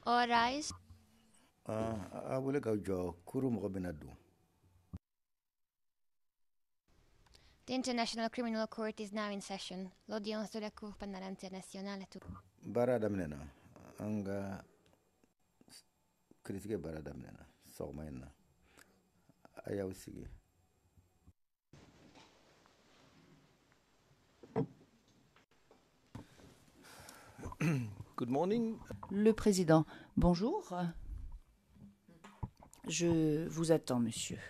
All rise. Abule Gaujo, Kuru Mobenadu. The International Criminal Court is now in session. L'audience de la Cour pénale internationale est ouverte. Baradamnena, Anga critique Baradamnena, Sormaina. Ayausigi. Good morning. Le président, bonjour. Je vous attends, monsieur.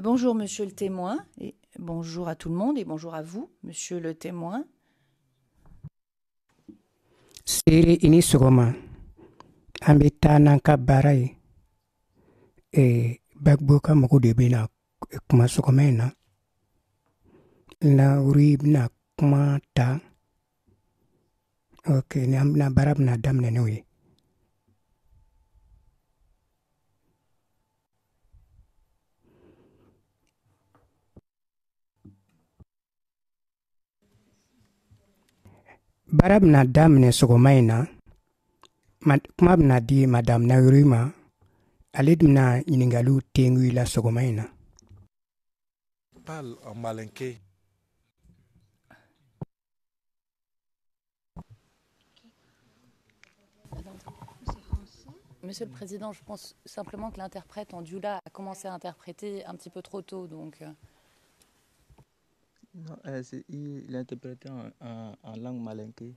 Bonjour, monsieur le témoin, et bonjour à tout le monde, et bonjour à vous, monsieur le témoin. Siri ini sogoma an bɛ taa n'an ka baara ye bagbo ka mago de bɛ na kuma sɔgɔma in na Lauri bɛna kuma ta ni an bɛna baara bɛna daminɛ n'o ye. Baara bɛna daminɛ sɔgɔma in na kuma bɛna di madame Lauri ma ale bɛna ɲininkaliw tengu la sɔgɔma in na. Parle en malinqué. Monsieur le Président, je pense simplement que l'interprète en Dioula a commencé à interpréter un petit peu trop tôt, donc... Non, il a interprété en langue malinké.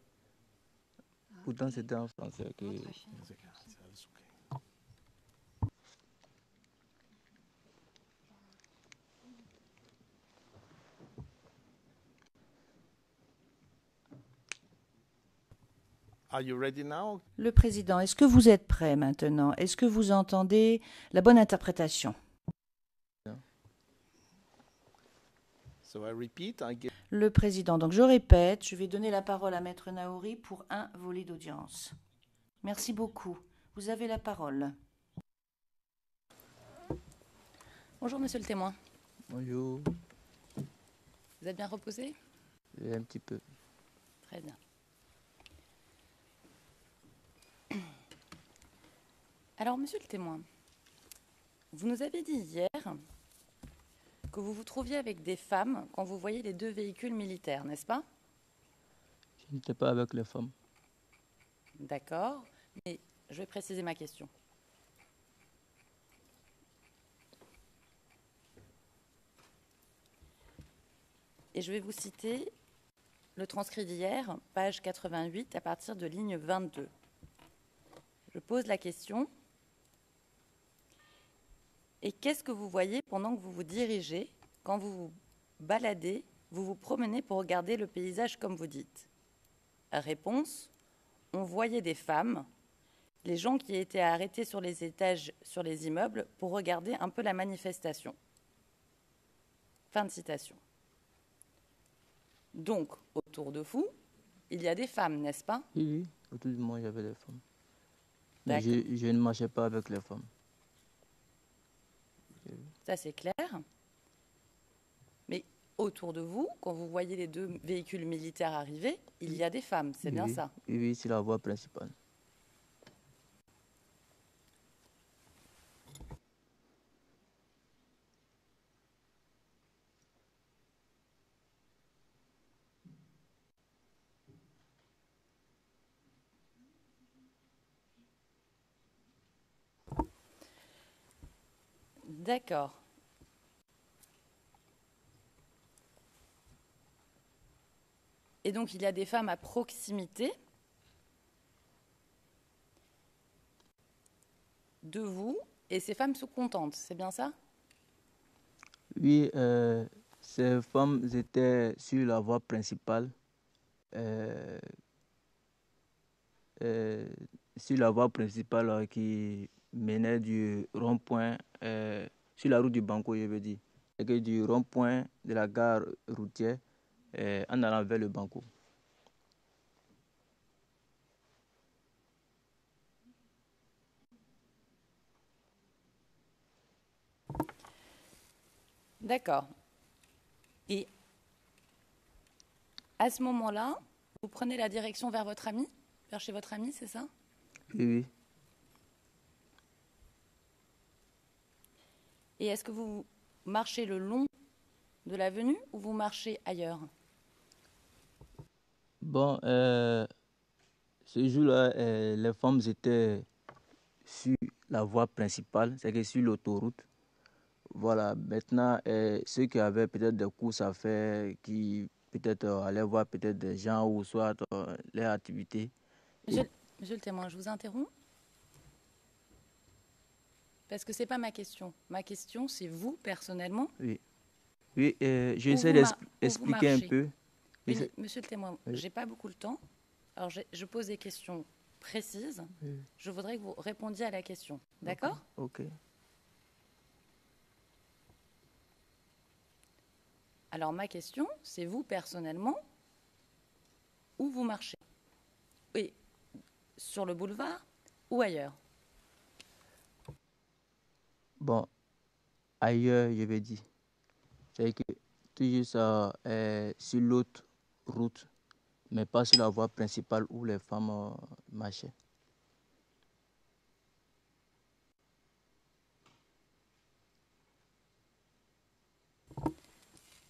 Pourtant, c'était en français que... Are you ready now? Le Président, est-ce que vous êtes prêt maintenant? Est-ce que vous entendez la bonne interprétation? So I repeat, Le Président, donc je répète, je vais donner la parole à Maître Naouri pour un volet d'audience. Merci beaucoup. Vous avez la parole. Bonjour, monsieur le témoin. Bonjour. Vous êtes bien reposé? Un petit peu. Très bien. Alors, monsieur le témoin, vous nous avez dit hier que vous vous trouviez avec des femmes quand vous voyez les deux véhicules militaires, n'est-ce pas? Je n'étais pas avec les femmes. D'accord, mais je vais préciser ma question. Et je vais vous citer le transcrit d'hier, page 88, à partir de ligne 22. Je pose la question. Et qu'est-ce que vous voyez pendant que vous vous dirigez, quand vous vous baladez, vous vous promenez pour regarder le paysage comme vous dites? Réponse, on voyait des femmes, les gens qui étaient arrêtés sur les étages, sur les immeubles, pour regarder un peu la manifestation. Fin de citation. Donc, autour de vous, il y a des femmes, n'est-ce pas? Oui, autour de moi, il y avait des femmes. Mais je ne marchais pas avec les femmes. Ça, c'est clair. Mais autour de vous, quand vous voyez les deux véhicules militaires arriver, il y a des femmes, c'est bien ça? Oui, c'est la voie principale. D'accord. Et donc, il y a des femmes à proximité de vous, et ces femmes sont contentes, c'est bien ça? Oui, ces femmes étaient sur la voie principale, qui menait du rond-point, sur la route du Banco, je veux dire, et que du rond-point de la gare routière en allant vers le Banco. D'accord. Et à ce moment-là, Vous prenez la direction vers votre ami, vers chez votre ami, c'est ça? Oui, oui. Et est-ce que vous marchez le long de l'avenue ou vous marchez ailleurs? Bon, ce jour-là, les femmes étaient sur la voie principale, c'est que sur l'autoroute. Voilà, maintenant, ceux qui avaient peut-être des courses à faire, qui peut-être allaient voir peut-être des gens ou soit leurs activités. Monsieur le témoin, je vous interromps parce que ce n'est pas ma question. Ma question, c'est vous, personnellement. Oui, oui, j'essaie Où vous d'expliquer un marchez. peu. Oui, monsieur le témoin, Oui. je n'ai pas beaucoup de temps. Alors, je pose des questions précises. Oui. Je voudrais que vous répondiez à la question. D'accord? Ok. Alors, ma question, c'est vous, personnellement, où vous marchez? Oui, sur le boulevard ou ailleurs? Bon, ailleurs, je vais dire. C'est que toujours ça, sur l'autre route, mais pas sur la voie principale où les femmes marchaient.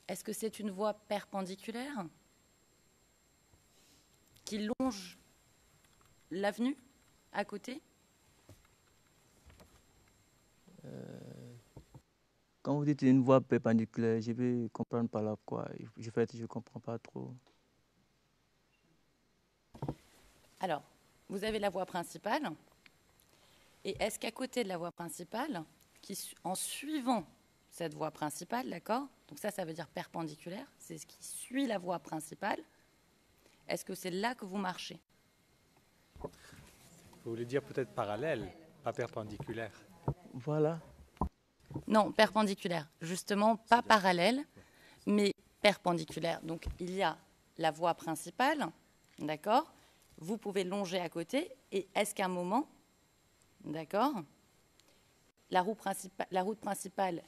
Est-ce que c'est une voie perpendiculaire qui longe l'avenue à côté? Quand vous dites une voie perpendiculaire, je vais comprendre par là quoi. Je ne comprends pas trop. Alors, vous avez la voie principale. Et est-ce qu'à côté de la voie principale, en suivant cette voie principale, d'accord? Donc ça veut dire perpendiculaire, c'est ce qui suit la voie principale. Est-ce que c'est là que vous marchez? Vous voulez dire peut-être parallèle, pas perpendiculaire. Voilà. Non, perpendiculaire. Justement, pas parallèle, mais perpendiculaire. Donc, il y a la voie principale, d'accord? Vous pouvez longer à côté. Et est-ce qu'à un moment, d'accord, la route principale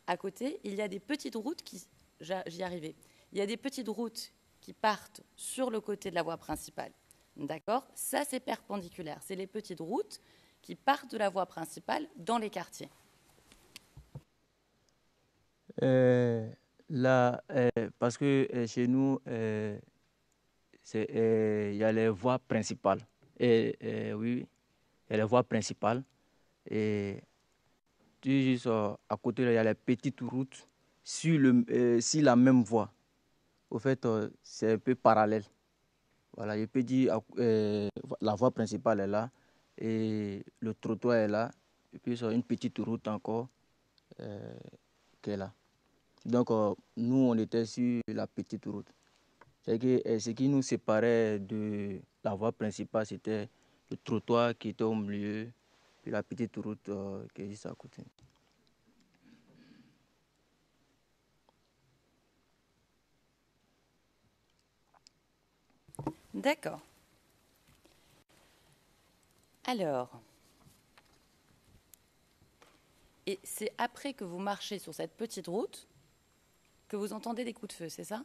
à côté, il y a des petites routes qui... J'y arrivais. Il y a des petites routes qui partent sur le côté de la voie principale. D'accord? Ça, c'est perpendiculaire. C'est les petites routes qui partent de la voie principale dans les quartiers. Là, parce que chez nous, il y a les voies principales. Oui, il y a les voies principales. Et juste à côté, il y a les petites routes sur la même voie. Au fait, c'est un peu parallèle. Voilà, je peux dire la voie principale est là et le trottoir est là. Et puis, une petite route encore qui est là. Donc, nous, on était sur la petite route. C'est que ce qui nous séparait de la voie principale, c'était le trottoir qui était au milieu, puis la petite route qui est juste à côté. D'accord. Alors, et c'est après que vous marchez sur cette petite route que vous entendez des coups de feu, c'est ça?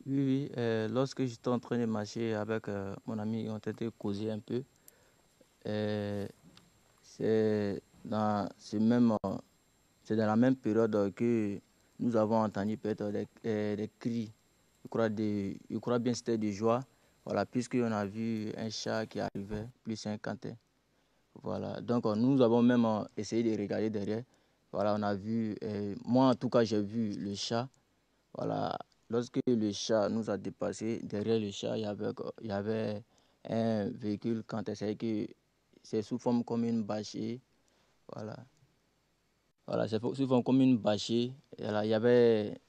Oui, oui. Lorsque j'étais en train de marcher avec mon ami, on était causé un peu. C'est dans c'est dans la même période que nous avons entendu peut-être des cris. Je crois bien que c'était de joie. Voilà, puisqu'on a vu un chat qui arrivait, plus un canter. Voilà, donc nous avons même essayé de regarder derrière. Voilà, on a vu, moi en tout cas j'ai vu le chat. Voilà, lorsque le chat nous a dépassé, derrière le chat, il y avait un véhicule quand c'est sous forme comme une bâchée. Voilà. Voilà, c'est sous forme comme une bâchée. Voilà, il y avait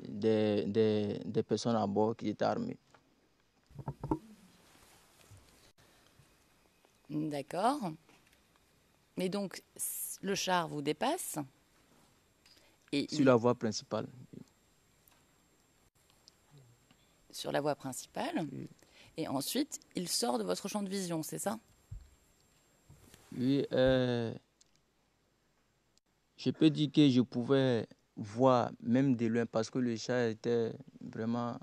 des personnes à bord qui étaient armées. D'accord. Mais donc, le char vous dépasse et Sur la voie principale. Sur la voie principale. Oui. Et ensuite, il sort de votre champ de vision, c'est ça? Oui, je peux dire que je pouvais voir même de loin parce que le chat était vraiment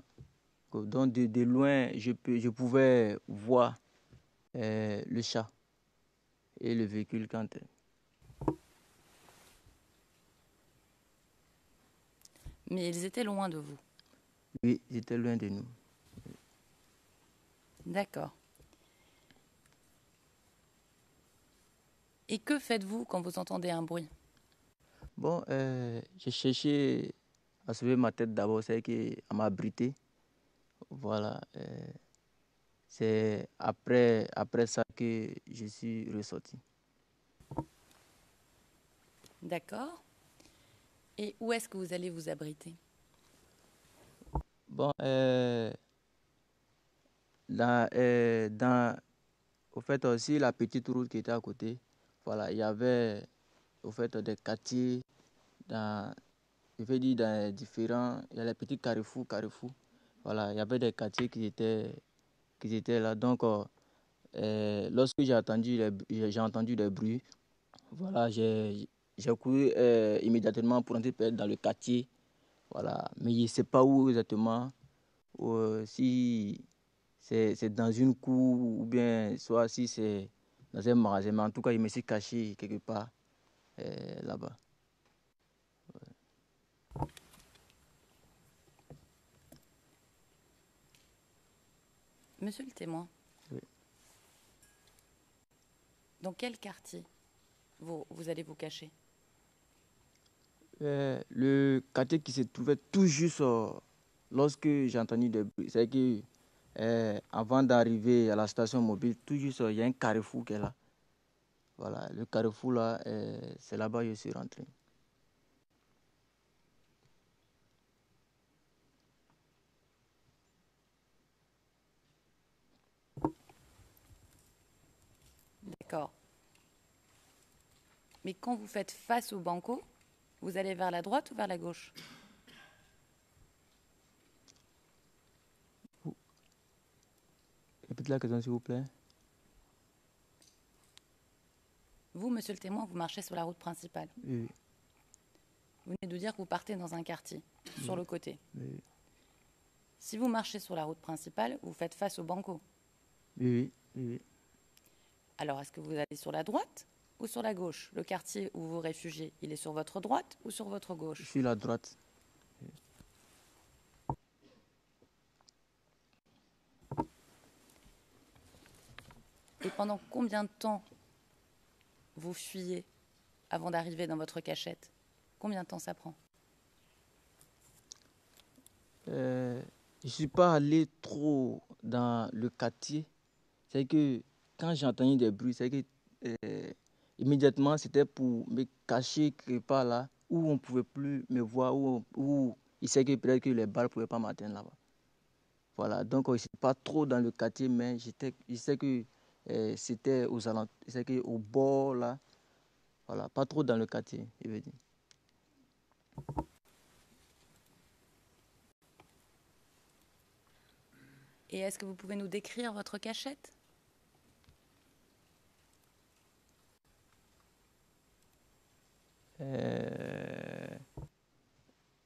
Donc de loin, je pouvais voir le chat et le véhicule quand... Mais ils étaient loin de vous. Oui, ils étaient loin de nous. D'accord. Et que faites-vous quand vous entendez un bruit? Bon, j'ai cherché à sauver ma tête d'abord, c'est qu'à m'abriter. Voilà. C'est après ça que je suis ressorti. D'accord. Et où est-ce que vous allez vous abriter? Bon, au fait aussi, la petite route qui était à côté, voilà, il y avait au fait des quartiers, je vais dire dans différents, il y a les petits carrefours. Voilà, il y avait des quartiers qui étaient là. Donc, lorsque j'ai entendu des bruits, voilà, j'ai couru immédiatement pour entrer peut-être dans le quartier. Voilà, mais je ne sais pas où exactement, si c'est dans une cour ou bien soit si c'est dans un magasin. Mais en tout cas, je me suis caché quelque part là-bas. Monsieur le témoin, Oui. dans quel quartier vous allez vous cacher? Le quartier qui se trouvait tout juste lorsque j'ai entendu des bruits, c'est que avant d'arriver à la station mobile, tout juste il y a un carrefour qui est là. Voilà, le carrefour là, c'est là-bas que je suis rentré. D'accord. Mais quand vous faites face au banco, vous allez vers la droite ou vers la gauche? Répétez la question s'il vous plaît. Vous, monsieur le témoin, vous marchez sur la route principale. Oui. Vous venez de dire que vous partez dans un quartier, sur le côté. Oui. Si vous marchez sur la route principale, vous faites face au banco. Oui. Oui. Alors, est-ce que vous allez sur la droite ou sur la gauche? Le quartier où vous vous réfugiez, il est sur votre droite ou sur votre Je gauche? suis la droite. Et pendant combien de temps vous fuyez avant d'arriver dans votre cachette? Combien de temps ça prend? Je ne suis pas allé trop dans le quartier. C'est que quand j'ai entendu des bruits, c'est que immédiatement c'était pour me cacher quelque part là où on ne pouvait plus me voir, où il sait que peut-être que les balles ne pouvaient pas m'atteindre là-bas. Voilà, donc je ne suis pas trop dans le quartier, mais je sais que c'était aux alentours, c'est que au bord là, voilà, pas trop dans le quartier, je veux dire. Et est-ce que vous pouvez nous décrire votre cachette?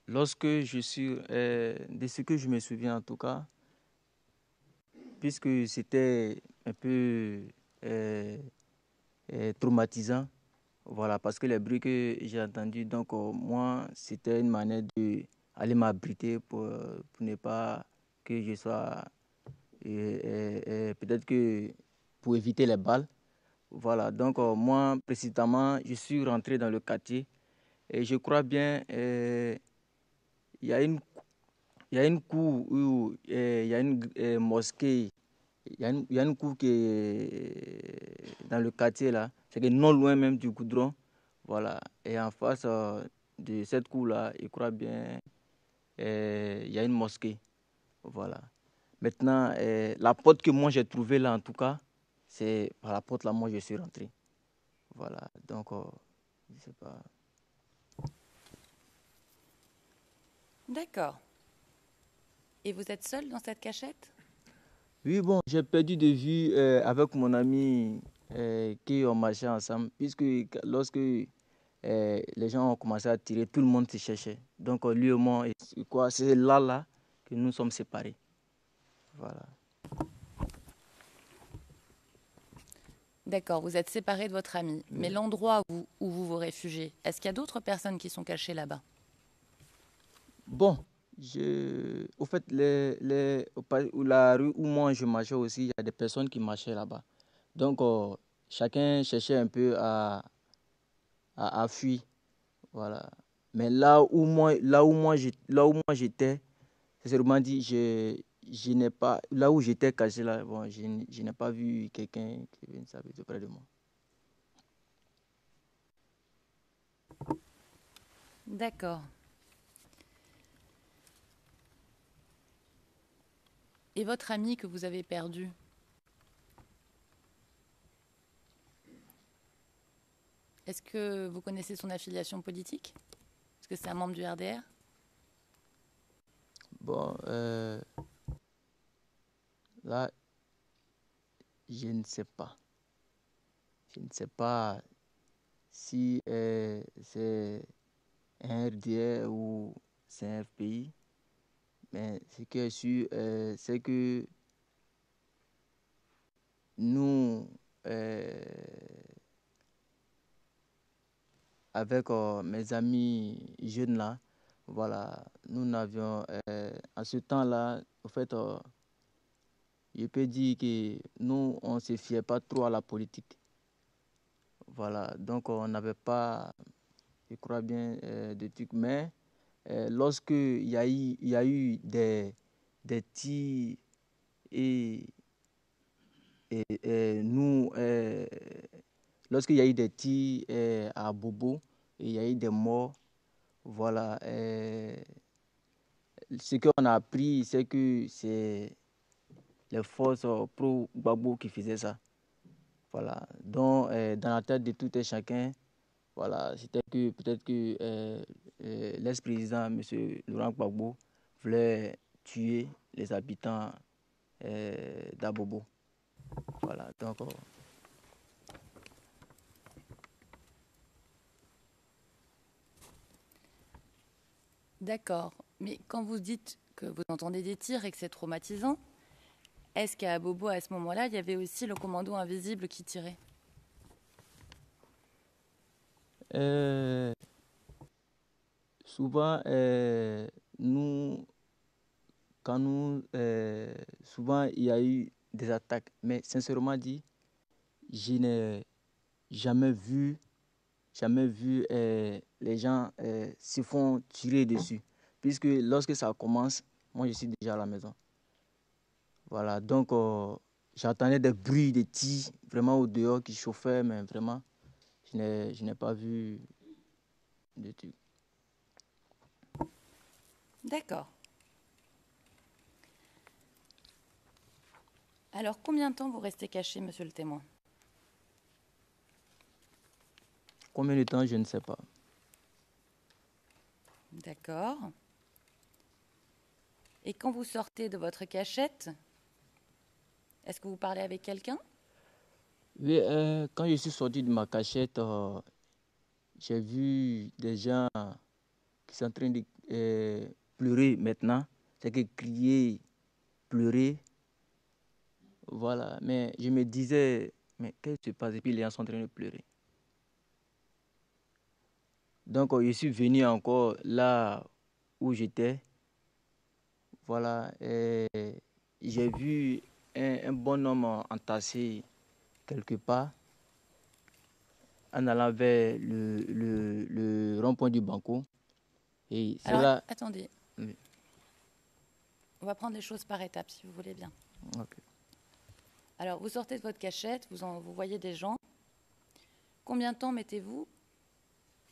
Lorsque je suis, de ce que je me souviens en tout cas, puisque c'était un peu traumatisant, voilà, parce que les bruits que j'ai entendus, donc moi, c'était une manière d'aller m'abriter pour ne pas que je sois, peut-être que pour éviter les balles. Voilà, donc moi, précisément, je suis rentré dans le quartier et je crois bien, il y a une cour où il y a une mosquée. Il y a une cour qui est dans le quartier là. C'est que non loin même du goudron. Voilà. Et en face de cette cour-là, je crois bien, il y a une mosquée. Voilà. Maintenant, la porte que moi j'ai trouvée là, en tout cas, c'est par la porte là, moi je suis rentré. Voilà. Donc, je sais pas. D'accord. Et vous êtes seul dans cette cachette? Oui, bon, j'ai perdu de vue avec mon ami qui ont marché ensemble, puisque lorsque les gens ont commencé à tirer, tout le monde se cherchait. Donc, lui et moi, c'est là que nous sommes séparés. Voilà. D'accord, vous êtes séparés de votre ami. Mais l'endroit où vous vous réfugiez, est-ce qu'il y a d'autres personnes qui sont cachées là-bas? Bon, au fait, la rue où moi je marchais aussi, il y a des personnes qui marchaient là-bas. Donc, chacun cherchait un peu à fuir. Voilà. Mais là où moi j'étais, sincèrement dit, je n'ai pas, là où j'étais caché là, bon, je n'ai pas vu quelqu'un qui vient s'habiller près de moi. D'accord. Et votre ami que vous avez perdu, est-ce que vous connaissez son affiliation politique? Est-ce que c'est un membre du RDR? Bon, là, je ne sais pas. Je ne sais pas si c'est un RDR ou c'est un FPI. Mais ce qui est sûr, c'est que nous, avec mes amis jeunes là, voilà, nous n'avions, en ce temps-là, en fait, je peux dire que nous, on ne se fiait pas trop à la politique. Voilà, donc on n'avait pas, je crois bien, de trucs. Mais lorsque il y a eu des tirs et nous, lorsqu'il y a eu des tirs à Bobo et il y a eu des morts, voilà, ce qu'on a appris, c'est que c'est les forces pro-Gbagbo qui faisaient ça. Voilà. Donc, dans la tête de tout un chacun, voilà, c'était que peut-être que l'ex-président, M. Laurent Gbagbo, voulait tuer les habitants d'Abobo. Voilà, donc... D'accord. Mais quand vous dites que vous entendez des tirs et que c'est traumatisant, est-ce qu'à Bobo, à ce moment-là, il y avait aussi le commando invisible qui tirait? Souvent, souvent, il y a eu des attaques. Mais sincèrement dit, je n'ai jamais vu les gens se font tirer dessus. Puisque lorsque ça commence, moi, je suis déjà à la maison. Voilà, donc j'entendais des bruits de tirs vraiment au dehors qui chauffaient, mais vraiment, je n'ai pas vu de trucs. D'accord. Alors, combien de temps vous restez caché, monsieur le témoin? Combien de temps, je ne sais pas. D'accord. Et quand vous sortez de votre cachette, est-ce que vous parlez avec quelqu'un? Oui, quand je suis sorti de ma cachette, j'ai vu des gens qui sont en train de pleurer maintenant. C'est que crier, pleurer. Voilà, mais je me disais, mais qu'est-ce qui se passe? Et puis les gens sont en train de pleurer. Donc, je suis venu encore là où j'étais. Voilà, et j'ai vu un bonhomme entassé quelque part en allant vers le rond-point du Banco. Et c'est Alors, là... attendez. Oui. On va prendre les choses par étapes, si vous voulez bien. Ok. Alors, vous sortez de votre cachette, vous voyez des gens. Combien de temps mettez-vous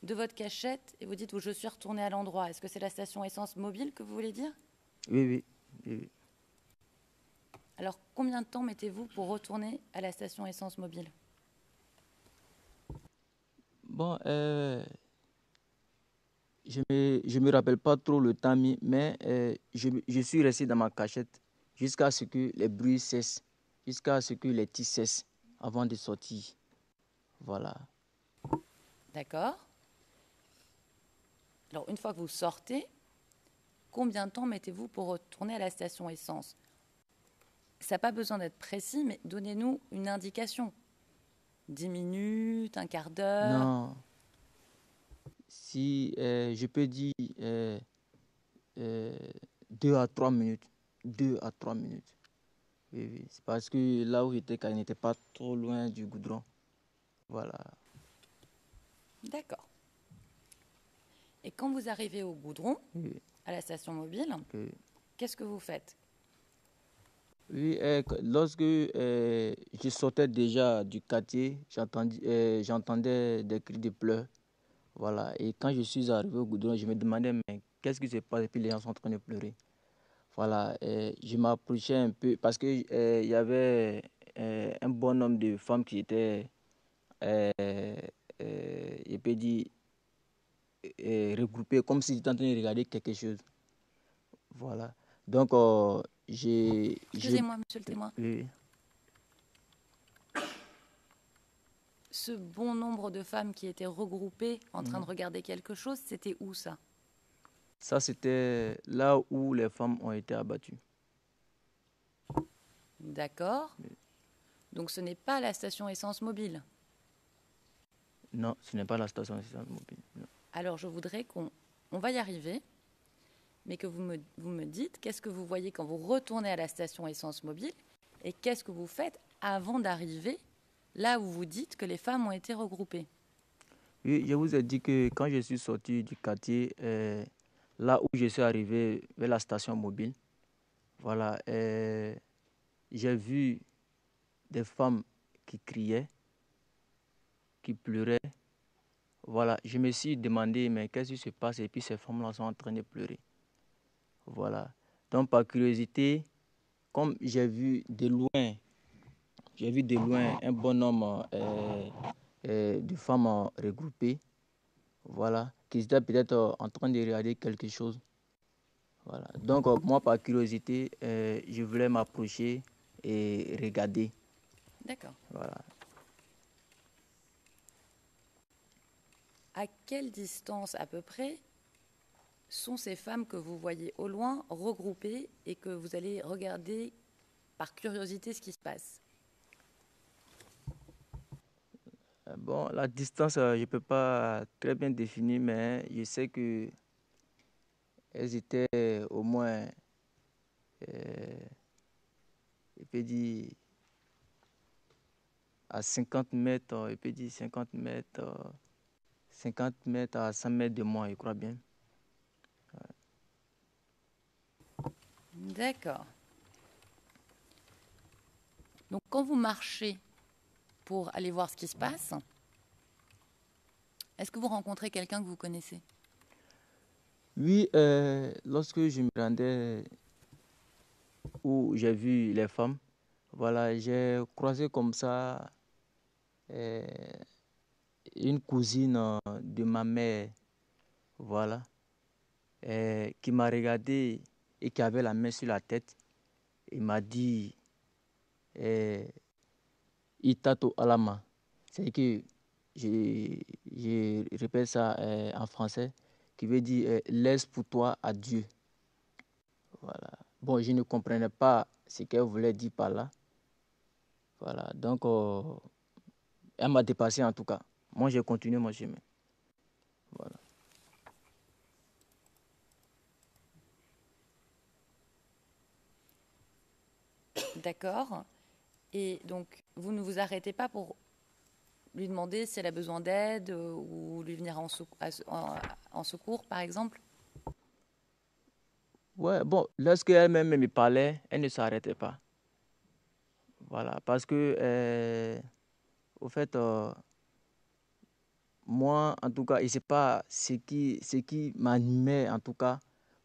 de votre cachette et vous dites, je suis retourné à l'endroit? Est-ce que c'est la station essence mobile que vous voulez dire? Oui, oui, oui. Alors, combien de temps mettez-vous pour retourner à la station essence mobile? Bon, je me rappelle pas trop le temps, mais je suis resté dans ma cachette jusqu'à ce que les bruits cessent, jusqu'à ce que les tirs cessent avant de sortir. Voilà. D'accord. Alors, une fois que vous sortez, combien de temps mettez-vous pour retourner à la station essence? ça n'a pas besoin d'être précis, mais donnez-nous une indication. 10 minutes, un quart d'heure. Non. Si je peux dire 2 à 3 minutes. 2 à 3 minutes. Oui, oui. C'est parce que là où j'étais, il n'était pas trop loin du goudron. Voilà. D'accord. Et quand vous arrivez au goudron, Oui. à la station mobile, Oui. qu'est-ce que vous faites? Oui, lorsque je sortais déjà du quartier, j'entendais des cris de pleurs. Voilà. Et quand je suis arrivé au goudron, je me demandais, mais qu'est-ce qui se passe? Et puis les gens sont en train de pleurer. Voilà. Je m'approchais un peu parce qu'il y avait un bon nombre de femmes qui étaient, je peux dire, regroupées comme s'ils étaient en train de regarder quelque chose. Voilà. Donc, Excusez-moi, monsieur le témoin. Oui. Ce bon nombre de femmes qui étaient regroupées en train de regarder quelque chose, c'était où ça? Ça, c'était là où les femmes ont été abattues. D'accord. Donc ce n'est pas la station essence mobile. Non, ce n'est pas la station essence mobile. Non. Alors je voudrais qu'on va y arriver, mais que vous me dites qu'est-ce que vous voyez quand vous retournez à la station essence mobile et qu'est-ce que vous faites avant d'arriver là où vous dites que les femmes ont été regroupées. Oui, je vous ai dit que quand je suis sorti du quartier, là où je suis arrivé vers la station mobile, voilà, j'ai vu des femmes qui criaient, qui pleuraient. Voilà, je me suis demandé, mais qu'est-ce qui se passe? Et puis ces femmes-là sont en train de pleurer. Voilà. Donc par curiosité, comme j'ai vu de loin un bon nombre de femmes regroupées, voilà, qui étaient peut-être en train de regarder quelque chose. Voilà. Donc moi, par curiosité, je voulais m'approcher et regarder. D'accord. Voilà. À quelle distance à peu près sont ces femmes que vous voyez au loin regroupées et que vous allez regarder par curiosité ce qui se passe? Bon, la distance, je ne peux pas très bien définir, mais je sais que elles étaient au moins, je peux dire, à 50 mètres, je peux dire 50 mètres, 50 mètres à 100 mètres de moi, je crois bien. D'accord. Donc quand vous marchez pour aller voir ce qui se passe, est-ce que vous rencontrez quelqu'un que vous connaissez? Oui, lorsque je me rendais où j'ai vu les femmes, voilà, j'ai croisé comme ça une cousine de ma mère, voilà, qui m'a regardé et qui avait la main sur la tête. Il m'a dit Itato Alama. C'est que je répète ça en français, qui veut dire laisse pour toi à Dieu. Voilà. Bon, je ne comprenais pas ce qu'elle voulait dire par là. Voilà. Donc, elle m'a dépassé en tout cas. Moi, j'ai continué mon chemin. Voilà. D'accord. Et donc, vous ne vous arrêtez pas pour lui demander si elle a besoin d'aide ou lui venir en secours, par exemple? Ouais, bon, lorsqu'elle-même me parlait, elle ne s'arrêtait pas. Voilà, parce que, au fait, moi, en tout cas, et c'est pas ce qui m'animait, en tout cas,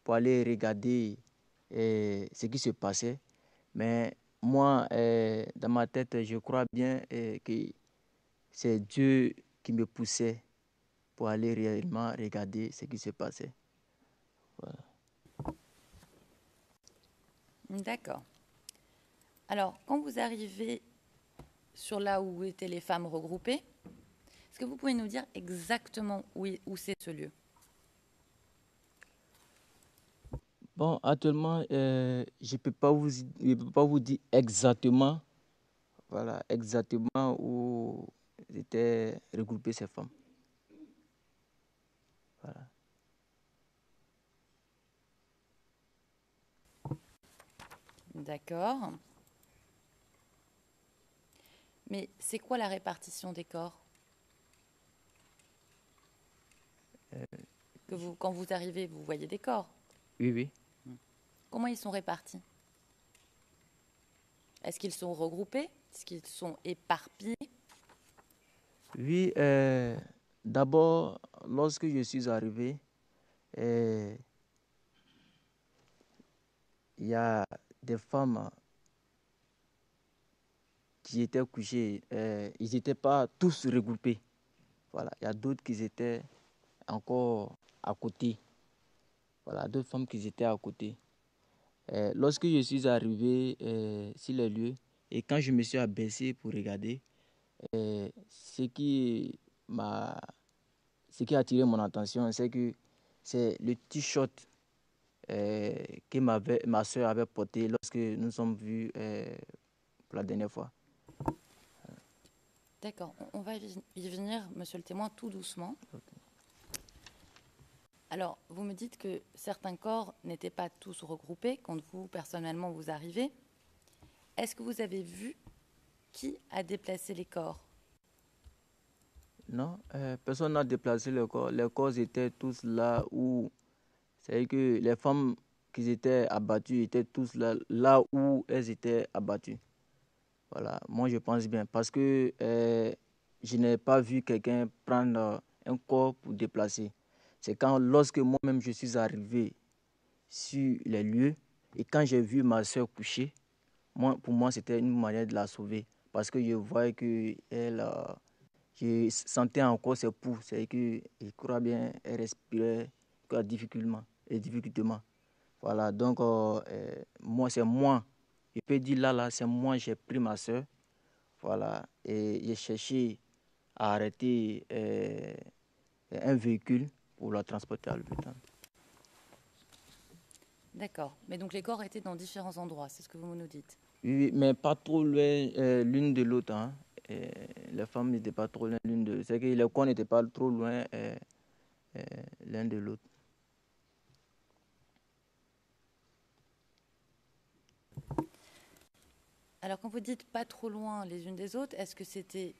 pour aller regarder ce qui se passait. Mais moi, dans ma tête, je crois bien que c'est Dieu qui me poussait pour aller réellement regarder ce qui se passait. Voilà. D'accord. Alors, quand vous arrivez sur là où étaient les femmes regroupées, est-ce que vous pouvez nous dire exactement où c'est ce lieu? Bon, actuellement, je peux pas vous dire exactement, voilà, exactement où étaient regroupées ces femmes. Voilà. D'accord. Mais c'est quoi la répartition des corps? Quand vous arrivez, vous voyez des corps. Oui, oui. Comment ils sont répartis? Est-ce qu'ils sont regroupés? Est-ce qu'ils sont éparpillés? Oui, d'abord, lorsque je suis arrivé, il y a des femmes qui étaient couchées. Ils n'étaient pas tous regroupés. Voilà, il y a d'autres qui étaient encore à côté. Voilà, d'autres femmes qui étaient à côté. Lorsque je suis arrivé sur les lieux et quand je me suis abaissé pour regarder, ce qui a attiré mon attention, c'est que c'est le t-shirt que ma soeur avait porté lorsque nous nous sommes vus pour la dernière fois. D'accord, on va y venir, monsieur le témoin, tout doucement. Alors, vous me dites que certains corps n'étaient pas tous regroupés quand vous, personnellement, vous arrivez. Est-ce que vous avez vu qui a déplacé les corps? Non, personne n'a déplacé le corps. Les corps étaient tous là où... C'est-à-dire que les femmes qui étaient abattues étaient tous là où elles étaient abattues. Voilà, moi je pense bien. Parce que je n'ai pas vu quelqu'un prendre un corps pour déplacer. C'est lorsque moi-même je suis arrivé sur les lieux et quand j'ai vu ma soeur coucher, pour moi c'était une manière de la sauver. Parce que je voyais qu'elle... je sentais encore ses pouls, c'est que je crois bien, elle respirait difficilement. Voilà, donc c'est moi, je peux dire là, c'est moi, j'ai pris ma soeur, voilà, et j'ai cherché à arrêter un véhicule pour la transporter à l'hôpital. D'accord, mais donc les corps étaient dans différents endroits, c'est ce que vous nous dites? Oui, mais pas trop loin l'une de l'autre, hein. Les femmes n'étaient pas trop loin l'une de l'autre. C'est que les corps n'étaient pas trop loin l'un de l'autre. Alors, quand vous dites pas trop loin les unes des autres, est-ce que c'était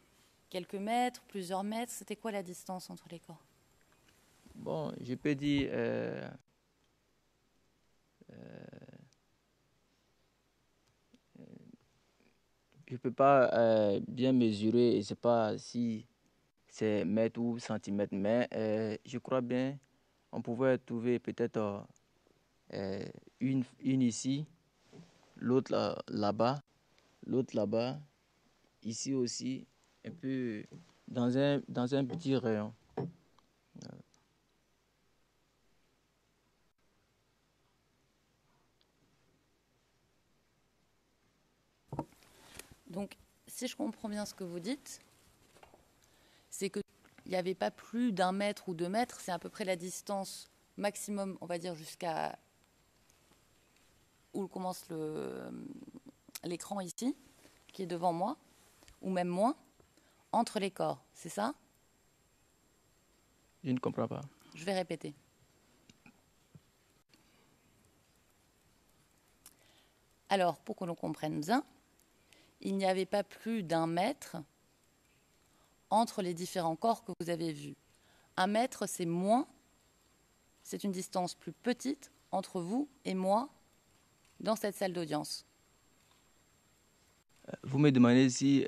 quelques mètres, plusieurs mètres? C'était quoi la distance entre les corps? Bon, je peux dire... je ne peux pas bien mesurer, et je ne sais pas si c'est mètres ou centimètres, mais je crois bien on pouvait trouver peut-être une ici, l'autre là-bas, l'autre là-bas, ici aussi, un peu dans un petit rayon. Donc, si je comprends bien ce que vous dites, c'est qu'il n'y avait pas plus d'1 mètre ou 2 mètres, c'est à peu près la distance maximum, on va dire, jusqu'à où commence l'écran ici, qui est devant moi, ou même moins, entre les corps, c'est ça? Je ne comprends pas. Je vais répéter. Alors, pour que l'on comprenne bien, il n'y avait pas plus d'1 mètre entre les différents corps que vous avez vus. 1 mètre, c'est une distance plus petite entre vous et moi dans cette salle d'audience. Vous me demandez si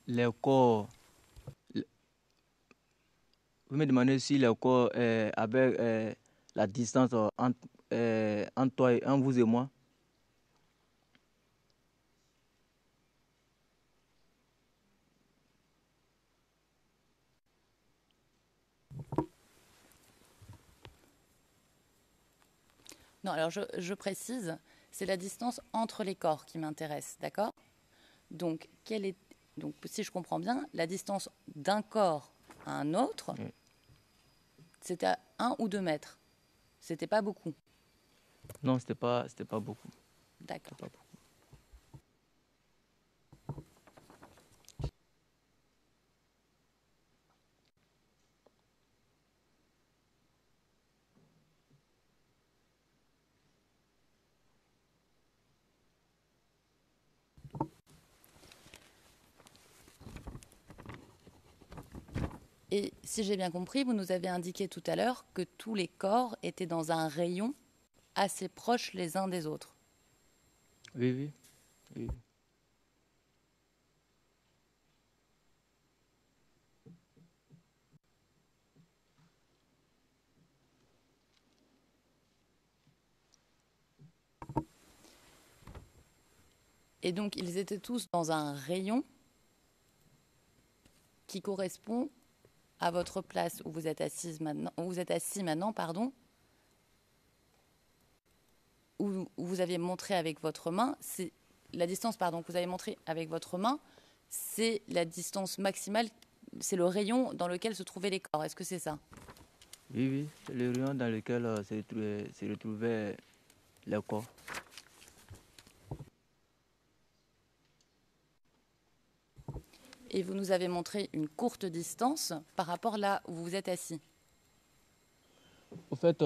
les corps... Vous me demandez si les corps avaient la distance entre vous et moi? Non, alors je précise, c'est la distance entre les corps qui m'intéresse, d'accord? Donc, si je comprends bien, la distance d'un corps à un autre, c'était à 1 ou 2 mètres. C'était pas beaucoup. Non, c'était pas beaucoup. D'accord. Pas beaucoup. Et si j'ai bien compris, vous nous avez indiqué tout à l'heure que tous les corps étaient dans un rayon assez proche les uns des autres. Oui, oui. Oui. Et donc, ils étaient tous dans un rayon qui correspond à votre place où vous êtes assise maintenant, où vous êtes assis maintenant, pardon, où vous aviez montré avec votre main, c'est la distance, pardon, que vous avez montré avec votre main, c'est la distance maximale, c'est le rayon dans lequel se trouvaient les corps. Est-ce que c'est ça? Oui, oui, c'est le rayon dans lequel se retrouvaient les corps. Et vous nous avez montré une courte distance par rapport là où vous êtes assis. Au fait,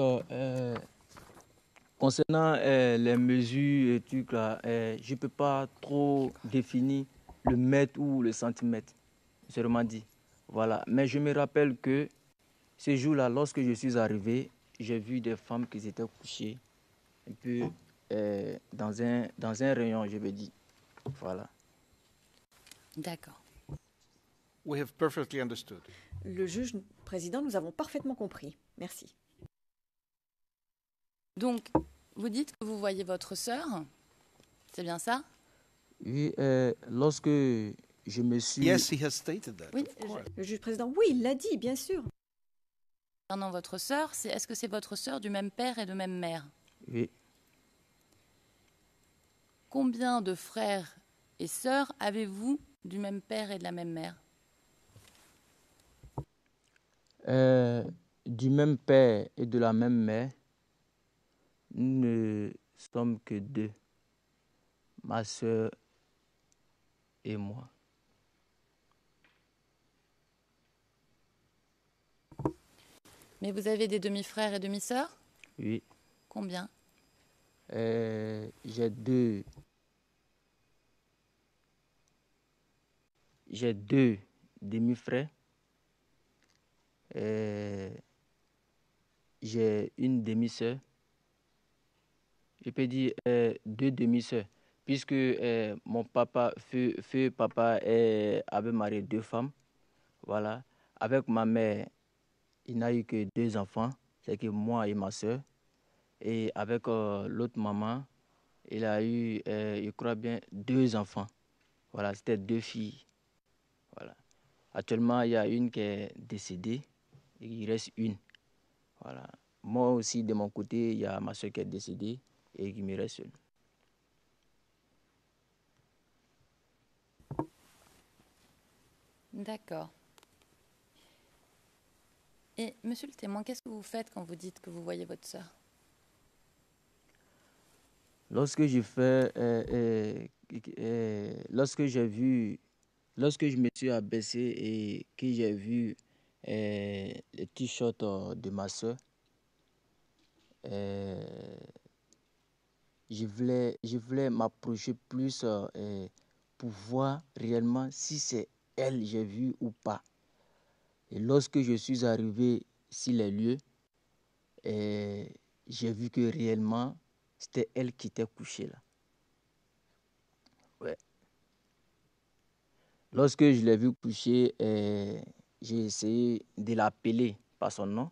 concernant les mesures et trucs là, je ne peux pas trop définir le mètre ou le centimètre, seulement dit. Voilà. Mais je me rappelle que ce jour-là, lorsque je suis arrivé, j'ai vu des femmes qui étaient couchées un peu dans un rayon, je veux dire. Voilà. D'accord. We have perfectly understood. Le juge président, nous avons parfaitement compris. Merci. Donc, vous dites que vous voyez votre sœur, c'est bien ça? Oui, lorsque je me suis... Yes, he has stated that. Oui, of course. Le juge président, oui, il l'a dit, bien sûr. concernant votre sœur, est-ce que c'est votre sœur du même père et de même mère? Oui, Combien de frères et sœurs avez-vous du même père et de la même mère? du même père et de la même mère, nous ne sommes que deux, ma soeur et moi. Mais vous avez des demi-frères et demi-sœurs? Oui, Combien? j'ai deux demi-frères, j'ai une demi-sœur. Je peux dire deux demi-sœurs, puisque mon papa, feu papa, avait marié deux femmes. Voilà. Avec ma mère, il n'a eu que deux enfants, c'est que moi et ma soeur. Et avec l'autre maman, il a eu, je crois bien, deux enfants. Voilà, c'était deux filles. Voilà. Actuellement, il y a une qui est décédée et il reste une. Voilà. Moi aussi, de mon côté, il y a ma soeur qui est décédée et il me reste une. D'accord. Et monsieur le témoin, qu'est-ce que vous faites quand vous dites que vous voyez votre sœur? Lorsque je me suis abaissé et que j'ai vu le t-shirt de ma soeur, je voulais m'approcher plus pour voir réellement si c'est elle j'ai vu ou pas. Et lorsque je suis arrivé sur les lieux, j'ai vu que réellement c'était elle qui était couchée là. Ouais. Lorsque je l'ai vue couchée, j'ai essayé de l'appeler par son nom.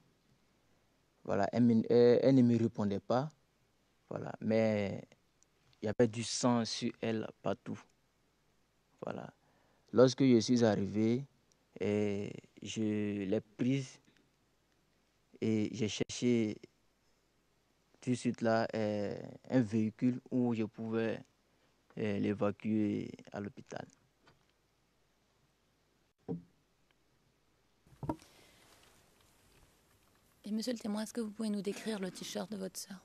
Voilà, elle ne me répondait pas. Voilà, mais il y avait du sang sur elle partout. Voilà. Lorsque je suis arrivé, je l'ai prise et j'ai cherché tout de suite là un véhicule où je pouvais l'évacuer à l'hôpital. Et monsieur le témoin, est-ce que vous pouvez nous décrire le t-shirt de votre sœur?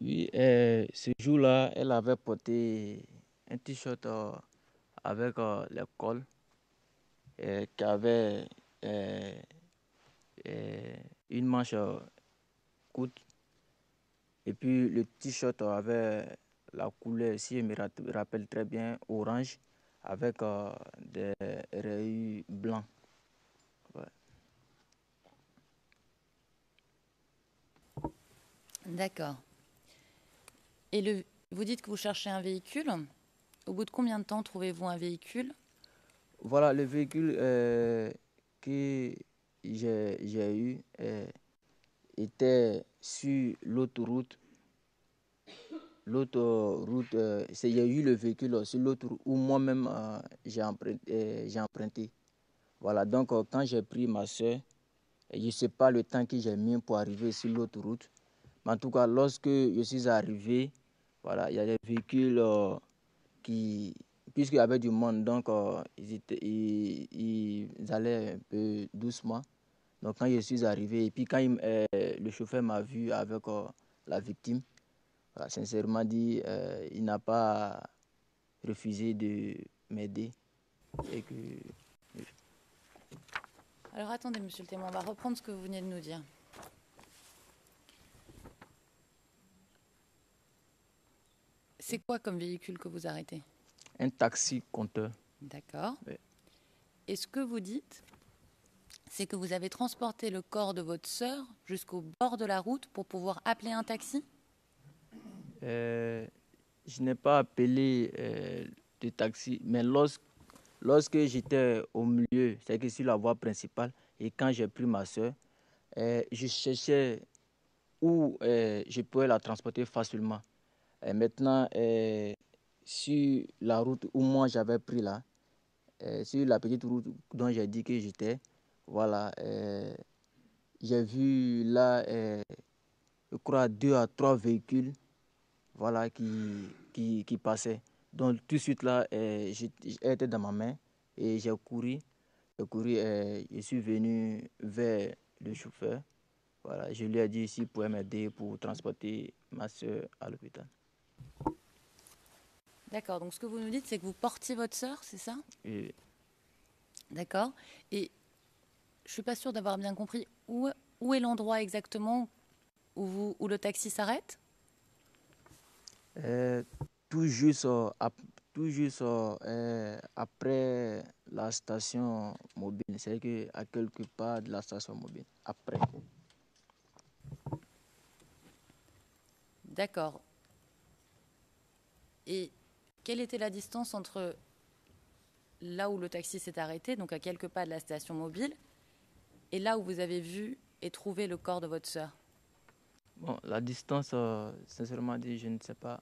Oui, ce jour-là, elle avait porté un t-shirt avec les cols qui avait une manche courte. Et puis le t-shirt avait la couleur, si je me rappelle très bien, orange avec des rayures blancs. Ouais. D'accord. Et vous dites que vous cherchez un véhicule. Au bout de combien de temps trouvez-vous un véhicule? Voilà, le véhicule que j'ai eu était sur l'autoroute. L'autoroute, il y a eu le véhicule sur l'autoroute où moi-même j'ai emprunté. Voilà, donc quand j'ai pris ma soeur, je ne sais pas le temps que j'ai mis pour arriver sur l'autoroute. Mais en tout cas, lorsque je suis arrivé, voilà, il y a des véhicules puisqu'il y avait du monde, donc ils allaient un peu doucement. Donc quand je suis arrivé, et puis quand le chauffeur m'a vu avec la victime, voilà, sincèrement dit, il n'a pas refusé de m'aider. Et que... Alors attendez, monsieur le témoin, on va reprendre ce que vous venez de nous dire. C'est quoi comme véhicule que vous arrêtez? Un taxi compteur. D'accord. Oui. Et ce que vous dites, c'est que vous avez transporté le corps de votre sœur jusqu'au bord de la route pour pouvoir appeler un taxi? Je n'ai pas appelé de taxi, mais lorsque j'étais au milieu, c'est que sur la voie principale, et quand j'ai pris ma soeur, je cherchais où je pouvais la transporter facilement. Et maintenant, sur la route où moi j'avais pris là, sur la petite route dont j'ai dit que j'étais, voilà, j'ai vu là, je crois, 2 à 3 véhicules, voilà, qui passaient. Donc tout de suite là, j'étais dans ma main et j'ai couru, je suis venu vers le chauffeur. Voilà, je lui ai dit s'il pouvait m'aider pour transporter ma soeur à l'hôpital. D'accord, donc ce que vous nous dites, c'est que vous portiez votre sœur, c'est ça? Et, D'accord. Et je ne suis pas sûre d'avoir bien compris. Où est l'endroit exactement où le taxi s'arrête? tout juste après la station mobile, c'est que à quelque part de la station mobile, après. D'accord. Et quelle était la distance entre là où le taxi s'est arrêté, donc à quelques pas de la station mobile, et là où vous avez vu et trouvé le corps de votre sœur? Bon, la distance, sincèrement dit, je ne sais pas.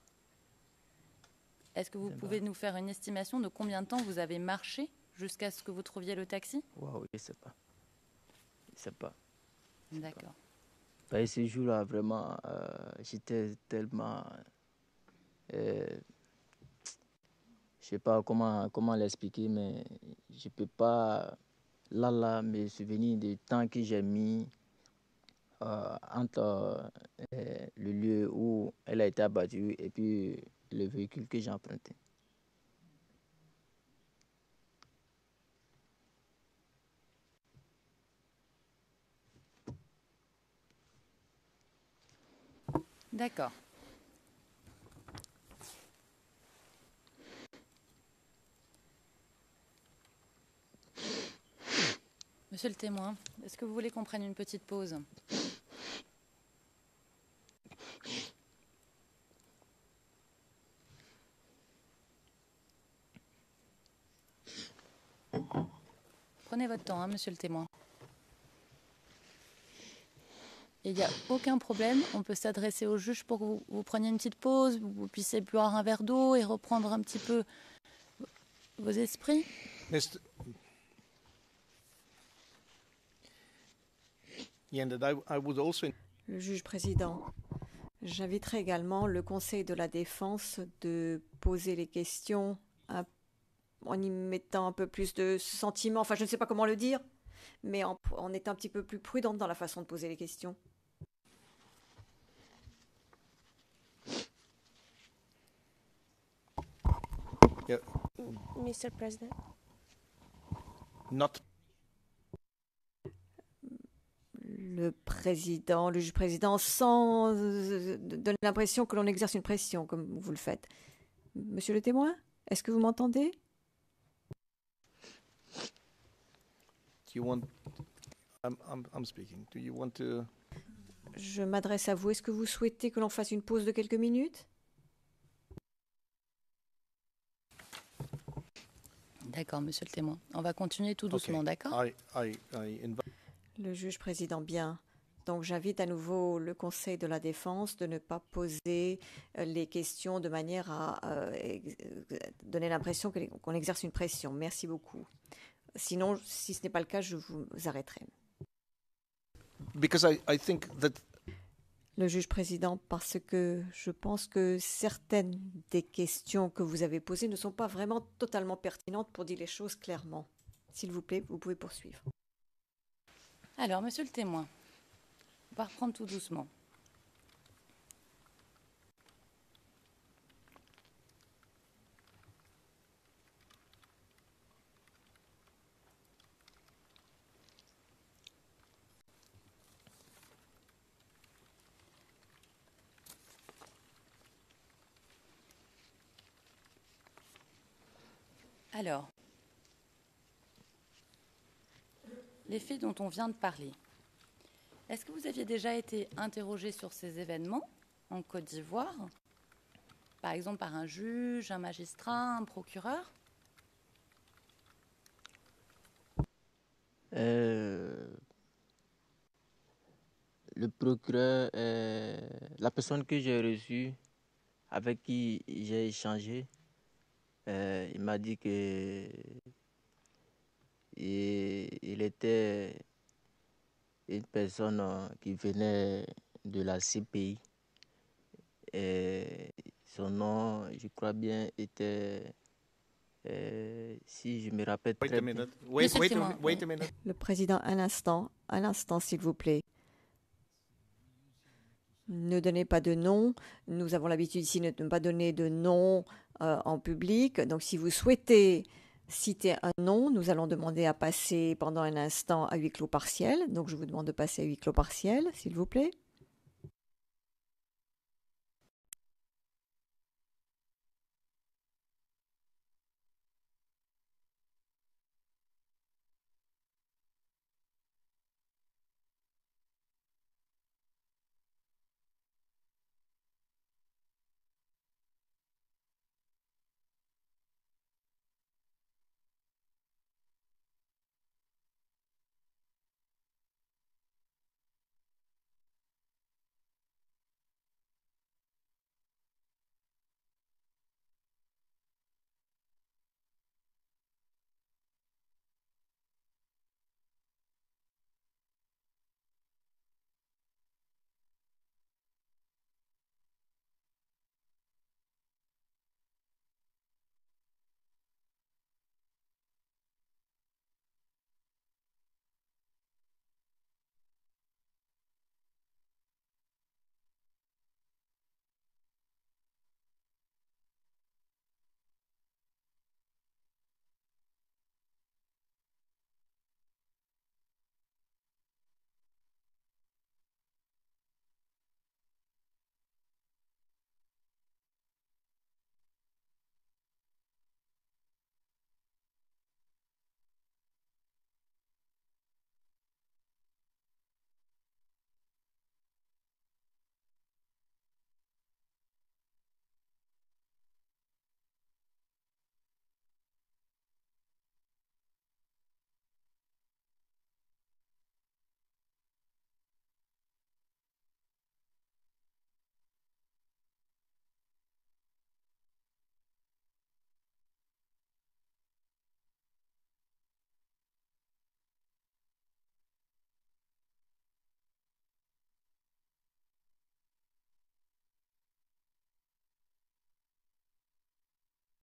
Est-ce que vous pouvez nous faire une estimation de combien de temps vous avez marché jusqu'à ce que vous trouviez le taxi? Waouh, je ne sais pas. Je ne sais pas. D'accord. Et ce jour-là, vraiment, j'étais tellement... je ne sais pas comment l'expliquer, mais je ne peux pas là me souvenir du temps que j'ai mis entre le lieu où elle a été abattue et puis le véhicule que j'ai emprunté. D'accord. Monsieur le témoin, est-ce que vous voulez qu'on prenne une petite pause? Prenez votre temps, hein, monsieur le témoin. Il n'y a aucun problème, on peut s'adresser au juge pour que vous preniez une petite pause, vous puissiez boire un verre d'eau et reprendre un petit peu vos esprits. Le juge président, j'inviterai également le Conseil de la défense de poser les questions en y mettant un peu plus de sentiment, enfin je ne sais pas comment le dire, mais en étant un petit peu plus prudente dans la façon de poser les questions. Yeah, Mr. President. not Le président, le juge président, sans donner l'impression que l'on exerce une pression, comme vous le faites. Monsieur le témoin, est-ce que vous m'entendez? Do you want? I'm speaking. Do you want to? Je m'adresse à vous. Est-ce que vous souhaitez que l'on fasse une pause de quelques minutes? D'accord, monsieur le témoin. On va continuer tout doucement, Okay. d'accord? I invite. Le juge président, bien. Donc j'invite à nouveau le Conseil de la défense de ne pas poser les questions de manière à donner l'impression qu'on exerce une pression. Merci beaucoup. Sinon, si ce n'est pas le cas, je vous arrêterai. Because I think that Le juge président, parce que je pense que certaines des questions que vous avez posées ne sont pas vraiment totalement pertinentes pour dire les choses clairement. S'il vous plaît, vous pouvez poursuivre. Alors, monsieur le témoin, on va reprendre tout doucement. Alors, les faits dont on vient de parler, est-ce que vous aviez déjà été interrogé sur ces événements en Côte d'Ivoire, par exemple par un juge, un magistrat, un procureur? Le procureur, la personne que j'ai reçue, avec qui j'ai échangé, il m'a dit que il était une personne qui venait de la CPI. Et son nom, je crois bien, était, si je me rappelle wait très a bien. minute. Monsieur le témoin, Wait a minute. Le président, un instant, s'il vous plaît. Ne donnez pas de nom. Nous avons l'habitude ici de ne pas donner de nom en public. Donc, si vous souhaitez citer un nom, nous allons demander à passer pendant un instant à huis clos partiel. Donc, je vous demande de passer à huis clos partiel, s'il vous plaît.